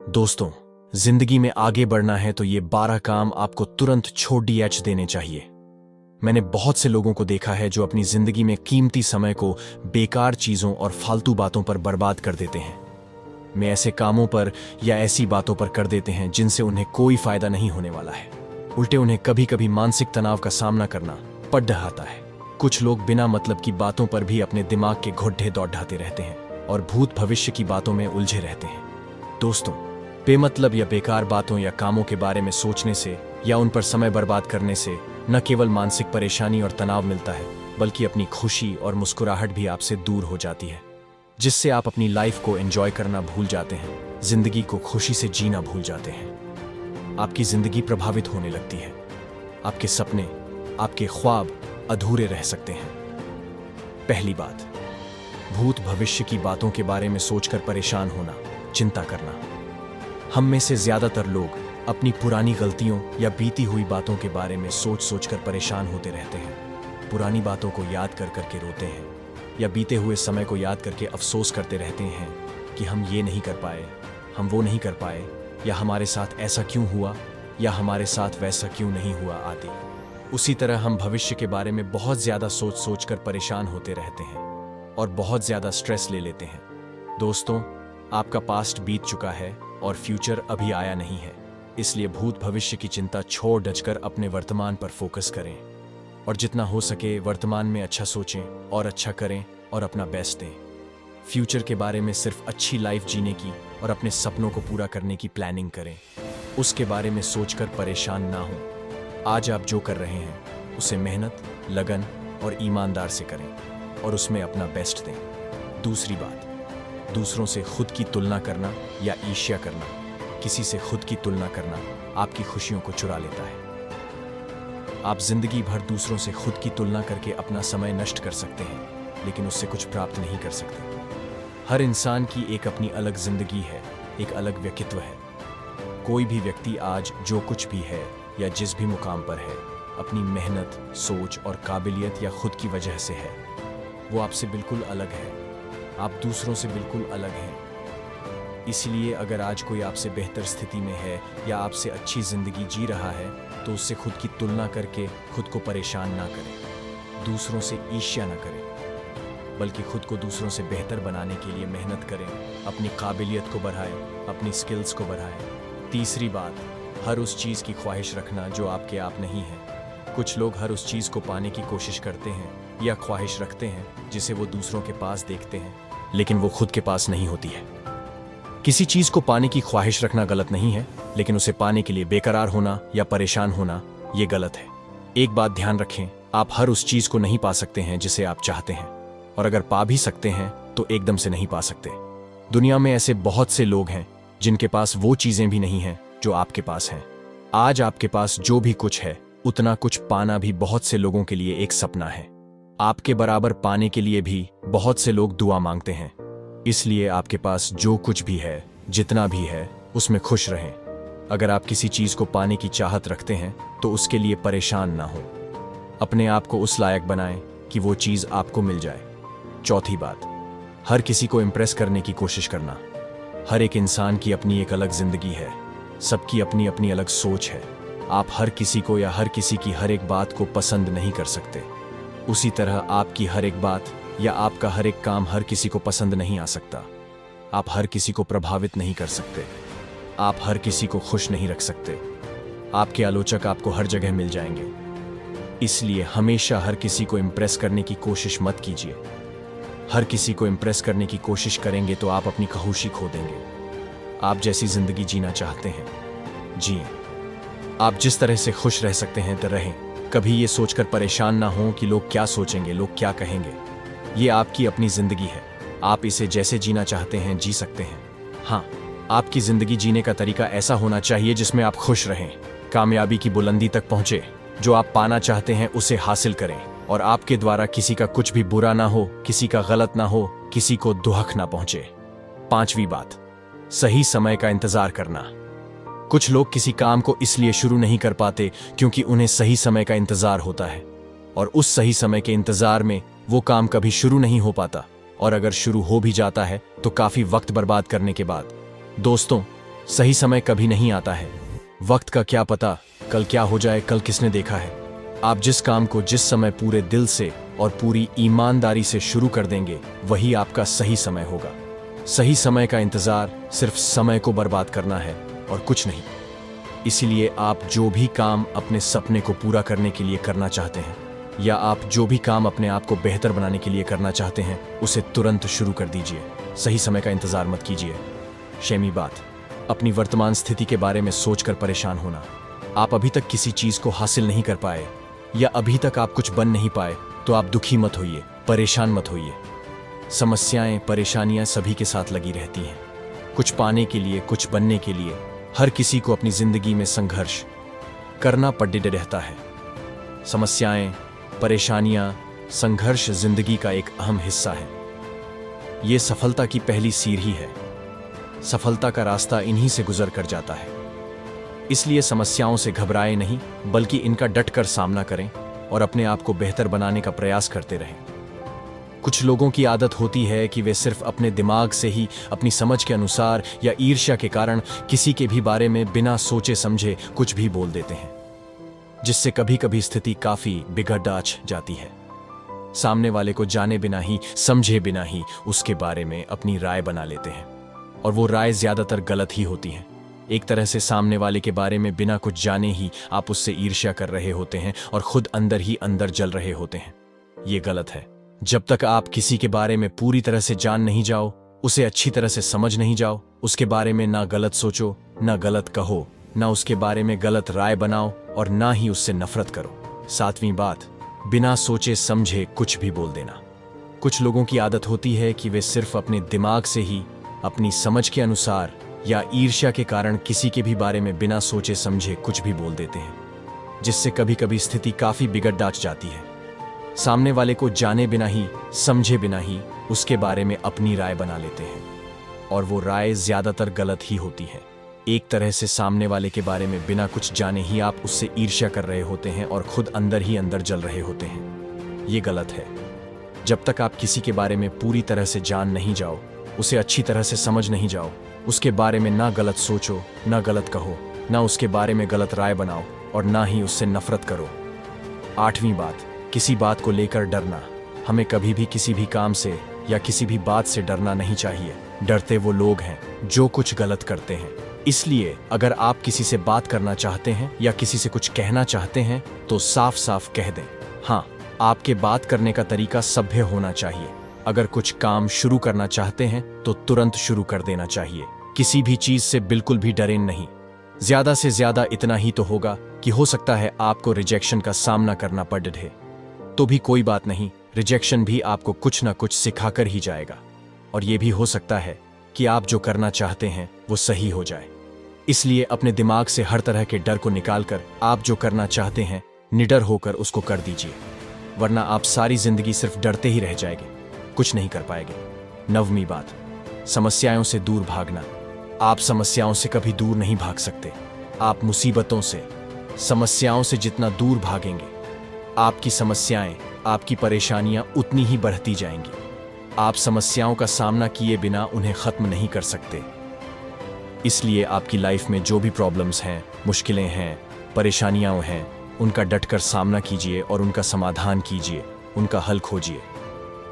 दोस्तों, जिंदगी में आगे बढ़ना है तो ये 12 काम आपको तुरंत छोड़ देने चाहिए। मैंने बहुत से लोगों को देखा है जो अपनी जिंदगी में कीमती समय को बेकार चीजों और फालतू बातों पर बर्बाद कर देते हैं। मैं ऐसे कामों पर या ऐसी बातों पर कर देते हैं जिनसे उन्हें कोई फायदा नहीं होने वाला है। उल्टे उन्हें कभी कभी मानसिक तनाव का सामना करना पड़ रहा है। कुछ लोग बिना मतलब की बातों पर भी अपने दिमाग के घुट्टे दौड़ाते रहते हैं और भूत भविष्य की बातों में उलझे रहते हैं। दोस्तों, बेमतलब या बेकार बातों या कामों के बारे में सोचने से या उन पर समय बर्बाद करने से न केवल मानसिक परेशानी और तनाव मिलता है, बल्कि अपनी खुशी और मुस्कुराहट भी आपसे दूर हो जाती है, जिससे आप अपनी लाइफ को एंजॉय करना भूल जाते हैं, जिंदगी को खुशी से जीना भूल जाते हैं। आपकी जिंदगी प्रभावित होने लगती है। आपके सपने, आपके ख्वाब अधूरे रह सकते हैं। पहली बात, भूत भविष्य की बातों के बारे में सोचकर परेशान होना, चिंता करना। हम में से ज्यादातर लोग अपनी पुरानी गलतियों या बीती हुई बातों के बारे में सोच सोचकर परेशान होते रहते हैं। पुरानी बातों को याद कर करके रोते हैं या बीते हुए समय को याद करके अफसोस करते रहते हैं कि हम ये नहीं कर पाए, हम वो नहीं कर पाए, या हमारे साथ ऐसा क्यों हुआ, या हमारे साथ वैसा क्यों नहीं हुआ आदि। उसी तरह हम भविष्य के बारे में बहुत ज्यादा सोच सोचकर परेशान होते रहते हैं और बहुत ज्यादा स्ट्रेस ले लेते हैं। दोस्तों, आपका पास्ट बीत चुका है और फ्यूचर अभी आया नहीं है, इसलिए भूत भविष्य की चिंता छोड़ डचकर अपने वर्तमान पर फोकस करें और जितना हो सके वर्तमान में अच्छा सोचें और अच्छा करें और अपना बेस्ट दें। फ्यूचर के बारे में सिर्फ अच्छी लाइफ जीने की और अपने सपनों को पूरा करने की प्लानिंग करें। उसके बारे में सोचकर परेशान ना हो। आज आप जो कर रहे हैं उसे मेहनत, लगन और ईमानदार से करें और उसमें अपना बेस्ट दें। दूसरी बात, दूसरों से खुद की तुलना करना या ईर्ष्या करना। किसी से खुद की तुलना करना आपकी खुशियों को चुरा लेता है। आप जिंदगी भर दूसरों से खुद की तुलना करके अपना समय नष्ट कर सकते हैं, लेकिन उससे कुछ प्राप्त नहीं कर सकते। हर इंसान की एक अपनी अलग जिंदगी है, एक अलग व्यक्तित्व है। कोई भी व्यक्ति आज जो कुछ भी है या जिस भी मुकाम पर है, अपनी मेहनत, सोच और काबिलियत या खुद की वजह से है। वो आपसे बिल्कुल अलग है। आप दूसरों से बिल्कुल अलग हैं। इसलिए अगर आज कोई आपसे बेहतर स्थिति में है या आपसे अच्छी जिंदगी जी रहा है, तो उससे खुद की तुलना करके खुद को परेशान ना करें। दूसरों से ईर्ष्या ना करें, बल्कि खुद को दूसरों से बेहतर बनाने के लिए मेहनत करें, अपनी काबिलियत को बढ़ाएं, अपनी स्किल्स को बढ़ाएं। तीसरी बात, हर उस चीज़ की ख्वाहिश रखना जो आपके आप नहीं है। कुछ लोग हर उस चीज़ को पाने की कोशिश करते हैं या ख्वाहिश रखते हैं जिसे वो दूसरों के पास देखते हैं, लेकिन वो खुद के पास नहीं होती है। किसी चीज को पाने की ख्वाहिश रखना गलत नहीं है, लेकिन उसे पाने के लिए बेकरार होना या परेशान होना ये गलत है। एक बात ध्यान रखें, आप हर उस चीज को नहीं पा सकते हैं जिसे आप चाहते हैं, और अगर पा भी सकते हैं तो एकदम से नहीं पा सकते। दुनिया में ऐसे बहुत से लोग हैं जिनके पास वो चीजें भी नहीं हैं जो आपके पास हैं। आज आपके पास जो भी कुछ है, उतना कुछ पाना भी बहुत से लोगों के लिए एक सपना है। आपके बराबर पाने के लिए भी बहुत से लोग दुआ मांगते हैं। इसलिए आपके पास जो कुछ भी है, जितना भी है, उसमें खुश रहें। अगर आप किसी चीज को पाने की चाहत रखते हैं तो उसके लिए परेशान ना हो। अपने आप को उस लायक बनाएं कि वो चीज आपको मिल जाए। चौथी बात, हर किसी को इम्प्रेस करने की कोशिश करना। हर एक इंसान की अपनी एक अलग जिंदगी है, सबकी अपनी अपनी अलग सोच है। आप हर किसी को या हर किसी की हर एक बात को पसंद नहीं कर सकते। उसी तरह आपकी हर एक बात या आपका हर एक काम हर किसी को पसंद नहीं आ सकता। आप हर किसी को प्रभावित नहीं कर सकते। आप हर किसी को खुश नहीं रख सकते। आपके आलोचक आपको हर जगह मिल जाएंगे। इसलिए हमेशा हर किसी को इम्प्रेस करने की कोशिश मत कीजिए। हर किसी को इम्प्रेस करने की कोशिश करेंगे तो आप अपनी खामोशी खो देंगे। आप जैसी जिंदगी जीना चाहते हैं, जिए। आप जिस तरह से खुश रह सकते हैं तो रहें। कभी ये सोचकर परेशान ना हो कि लोग क्या सोचेंगे, लोग क्या कहेंगे। ये आपकी अपनी जिंदगी है। आप इसे जैसे जीना चाहते हैं जी सकते हैं। हाँ, आपकी जिंदगी जीने का तरीका ऐसा होना चाहिए जिसमें आप खुश रहें, कामयाबी की बुलंदी तक पहुंचे, जो आप पाना चाहते हैं उसे हासिल करें, और आपके द्वारा किसी का कुछ भी बुरा ना हो, किसी का गलत ना हो, किसी को दुख ना पहुंचे। पांचवी बात, सही समय का इंतजार करना। कुछ लोग किसी काम को इसलिए शुरू नहीं कर पाते क्योंकि उन्हें सही समय का इंतजार होता है, और उस सही समय के इंतजार में वो काम कभी शुरू नहीं हो पाता, और अगर शुरू हो भी जाता है तो काफी वक्त बर्बाद करने के बाद। दोस्तों, सही समय कभी नहीं आता है। वक्त का क्या पता कल क्या हो जाए, कल किसने देखा है। आप जिस काम को जिस समय पूरे दिल से और पूरी ईमानदारी से शुरू कर देंगे वही आपका सही समय होगा। सही समय का इंतजार सिर्फ समय को बर्बाद करना है और कुछ नहीं। इसीलिए आप जो भी काम अपने सपने को पूरा करने के लिए करना चाहते हैं या आप जो भी काम अपने आप को बेहतर बनाने के लिए करना चाहते हैं उसे तुरंत शुरू कर दीजिए। सही समय का इंतजार मत कीजिए। शेमी बात, अपनी वर्तमान स्थिति के बारे में सोचकर परेशान होना। आप अभी तक किसी चीज को हासिल नहीं कर पाए या अभी तक आप कुछ बन नहीं पाए तो आप दुखी मत होइए, परेशान मत होइए। समस्याएं, परेशानियां सभी के साथ लगी रहती हैं। कुछ पाने के लिए, कुछ बनने के लिए हर किसी को अपनी जिंदगी में संघर्ष करना पड़ते रहता है। समस्याएं, परेशानियां, संघर्ष जिंदगी का एक अहम हिस्सा है। ये सफलता की पहली सीढ़ी है। सफलता का रास्ता इन्हीं से गुजर कर जाता है। इसलिए समस्याओं से घबराएं नहीं, बल्कि इनका डटकर सामना करें और अपने आप को बेहतर बनाने का प्रयास करते रहें। कुछ लोगों की आदत होती है कि वे सिर्फ अपने दिमाग से ही अपनी समझ के अनुसार या ईर्ष्या के कारण किसी के भी बारे में बिना सोचे समझे कुछ भी बोल देते हैं, जिससे कभी कभी स्थिति काफी बिगड़ जाती है। सामने वाले को जाने बिना ही, समझे बिना ही उसके बारे में अपनी राय बना लेते हैं और वो राय ज्यादातर गलत ही होती है। एक तरह से सामने वाले के बारे में बिना कुछ जाने ही आप उससे ईर्ष्या कर रहे होते हैं और खुद अंदर ही अंदर जल रहे होते हैं। ये गलत है। जब तक आप किसी के बारे में पूरी तरह से जान नहीं जाओ, उसे अच्छी तरह से समझ नहीं जाओ, उसके बारे में ना गलत सोचो, ना गलत कहो, ना उसके बारे में गलत राय बनाओ और ना ही उससे नफरत करो। सातवीं बात, बिना सोचे समझे कुछ भी बोल देना। कुछ लोगों की आदत होती है कि वे सिर्फ अपने दिमाग से ही, अपनी समझ के अनुसार या ईर्ष्या के कारण किसी के भी बारे में बिना सोचे समझे कुछ भी बोल देते हैं, जिससे कभी कभी स्थिति काफी बिगड़ जाती है। सामने वाले को जाने बिना ही, समझे बिना ही उसके बारे में अपनी राय बना लेते हैं और वो राय ज्यादातर गलत ही होती है। एक तरह से सामने वाले के बारे में बिना कुछ जाने ही आप उससे ईर्ष्या कर रहे होते हैं और खुद अंदर ही अंदर जल रहे होते हैं। ये गलत है। जब तक आप किसी के बारे में पूरी तरह से जान नहीं जाओ, उसे अच्छी तरह से समझ नहीं जाओ, उसके बारे में ना गलत सोचो, ना गलत कहो, ना उसके बारे में गलत राय बनाओ और ना ही उससे नफरत करो। आठवीं बात, किसी बात को लेकर डरना। हमें कभी भी किसी भी काम से या किसी भी बात से डरना नहीं चाहिए। डरते वो लोग हैं जो कुछ गलत करते हैं। इसलिए अगर आप किसी से बात करना चाहते हैं या किसी से कुछ कहना चाहते हैं तो साफ साफ कह दें। हाँ, आपके बात करने का तरीका सभ्य होना चाहिए। अगर कुछ काम शुरू करना चाहते हैं तो तुरंत शुरू कर देना चाहिए। किसी भी चीज से बिल्कुल भी डरें नहीं। ज्यादा से ज्यादा इतना ही तो होगा कि हो सकता है आपको रिजेक्शन का सामना करना पड़े, तो भी कोई बात नहीं। रिजेक्शन भी आपको कुछ ना कुछ सिखाकर ही जाएगा और यह भी हो सकता है कि आप जो करना चाहते हैं वो सही हो जाए। इसलिए अपने दिमाग से हर तरह के डर को निकालकर आप जो करना चाहते हैं निडर होकर उसको कर दीजिए, वरना आप सारी जिंदगी सिर्फ डरते ही रह जाएंगे, कुछ नहीं कर पाएंगे। नववीं बात, समस्याओं से दूर भागना। आप समस्याओं से कभी दूर नहीं भाग सकते। आप मुसीबतों से, समस्याओं से जितना दूर भागेंगे, आपकी समस्याएं, आपकी परेशानियां उतनी ही बढ़ती जाएंगी। आप समस्याओं का सामना किए बिना उन्हें खत्म नहीं कर सकते। इसलिए आपकी लाइफ में जो भी प्रॉब्लम्स हैं, मुश्किलें हैं, परेशानियां हैं, उनका डटकर सामना कीजिए और उनका समाधान कीजिए, उनका हल खोजिए।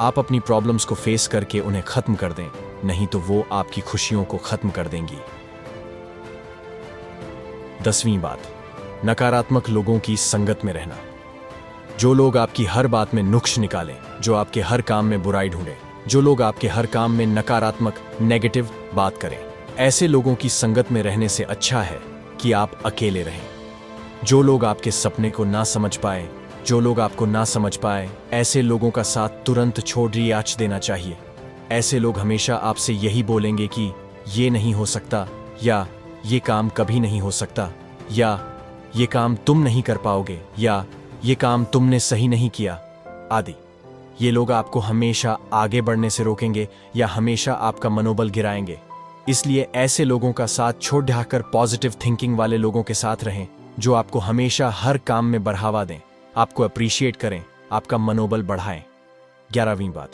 आप अपनी प्रॉब्लम्स को फेस करके उन्हें खत्म कर दें, नहीं तो वो आपकी खुशियों को खत्म कर देंगी। 10वीं बात, नकारात्मक लोगों की संगत में रहना। जो लोग आपकी हर बात में नुक्स निकालें, जो आपके हर काम में बुराई ढूंढें, जो लोग आपके हर काम में नकारात्मक, नेगेटिव बात करें, ऐसे लोगों की संगत में रहने से अच्छा है कि आप अकेले रहें। जो लोग आपके सपने को ना समझ पाए, जो लोग आपको ना समझ पाए, ऐसे लोगों का साथ तुरंत छोड़ देना चाहिए। ऐसे लोग हमेशा आपसे यही बोलेंगे कि ये नहीं हो सकता, या ये काम कभी नहीं हो सकता, या ये काम तुम नहीं कर पाओगे, या ये काम तुमने सही नहीं किया आदि। ये लोग आपको हमेशा आगे बढ़ने से रोकेंगे या हमेशा आपका मनोबल गिराएंगे। इसलिए ऐसे लोगों का साथ छोड़ ढाकर पॉजिटिव थिंकिंग वाले लोगों के साथ रहें, जो आपको हमेशा हर काम में बढ़ावा दें, आपको अप्रिशिएट करें, आपका मनोबल बढ़ाएं। 11वीं बात,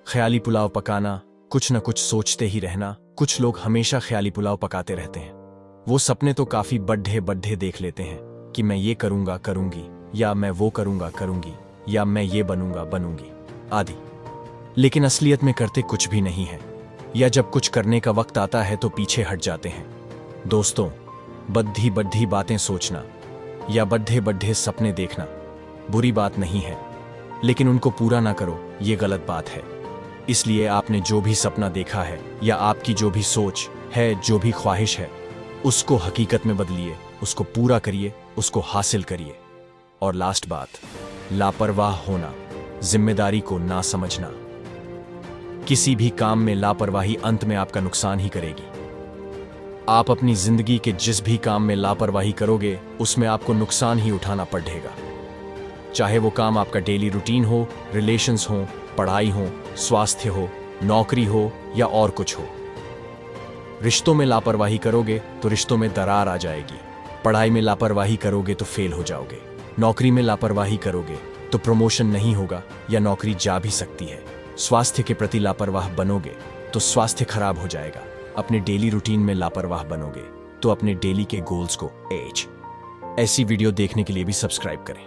ख्याली पुलाव पकाना। कुछ न कुछ सोचते ही रहना, कुछ लोग हमेशा ख्याली पुलाव पकाते रहते हैं। वो सपने तो काफी बड्ढे बड्ढे देख लेते हैं कि मैं ये करूंगा करूंगी, या मैं वो करूंगा करूंगी, या मैं ये बनूंगा बनूंगी आदि। लेकिन असलियत में करते कुछ भी नहीं है, या जब कुछ करने का वक्त आता है तो पीछे हट जाते हैं। दोस्तों, बद्धी बद्धी बातें सोचना या बड्ढे बड्ढे सपने देखना बुरी बात नहीं है, लेकिन उनको पूरा ना करो ये गलत बात है। इसलिए आपने जो भी सपना देखा है या आपकी जो भी सोच है, जो भी ख्वाहिश है, उसको हकीकत में बदलिए, उसको पूरा करिए, उसको हासिल करिए। और लास्ट बात, लापरवाह होना, जिम्मेदारी को ना समझना। किसी भी काम में लापरवाही अंत में आपका नुकसान ही करेगी। आप अपनी जिंदगी के जिस भी काम में लापरवाही करोगे उसमें आपको नुकसान ही उठाना पड़ेगा। चाहे वो काम आपका डेली रूटीन हो, रिलेशंस हो, पढ़ाई हो, स्वास्थ्य हो, नौकरी हो या और कुछ हो। रिश्तों में लापरवाही करोगे तो रिश्तों में दरार आ जाएगी। पढ़ाई में लापरवाही करोगे तो फेल हो जाओगे। नौकरी में लापरवाही करोगे तो प्रमोशन नहीं होगा या नौकरी जा भी सकती है। स्वास्थ्य के प्रति लापरवाह बनोगे तो स्वास्थ्य खराब हो जाएगा। अपने डेली रूटीन में लापरवाह बनोगे तो अपने डेली के गोल्स को ऐसी वीडियो देखने के लिए भी सब्सक्राइब करें।